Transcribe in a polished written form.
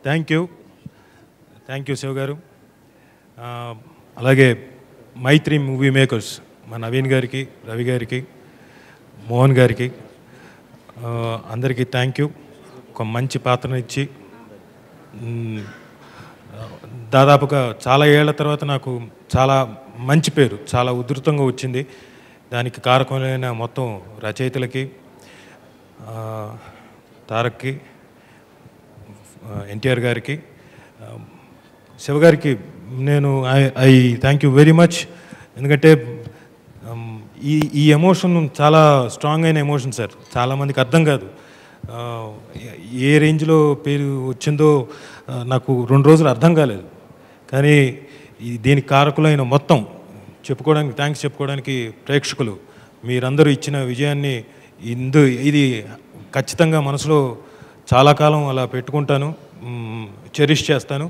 Thank you Shiva గారు. అలాగే మైత్రి movie makers మా నవీన్ గారికి, రవి గారికి, మోహన్ గారికి అందరికీ థ్యాంక్ యూ. ఒక మంచి పాత్రను ఇచ్చి దాదాపుగా చాలా ఏళ్ల తర్వాత నాకు చాలా మంచి పేరు చాలా ఉధృతంగా వచ్చింది. దానికి కారకమైన మొత్తం రచయితలకి, తారక్కి, ఎన్టీఆర్ గారికి, శివగారికి నేను I thank you very much. ఎందుకంటే ఈ ఎమోషన్ చాలా స్ట్రాంగ్ అయిన ఎమోషన్ సార్. చాలామందికి అర్థం కాదు. ఏ రేంజ్లో పేరు వచ్చిందో నాకు 2 రోజులు అర్థం కాలేదు. కానీ దీనికి కారకులైన మొత్తం థ్యాంక్స్ చెప్పుకోవడానికి ప్రేక్షకులు మీరందరూ ఇచ్చిన విజయాన్ని ఇది ఖచ్చితంగా మనసులో చాలా కాలం అలా పెట్టుకుంటాను, చెరిష్ చేస్తాను.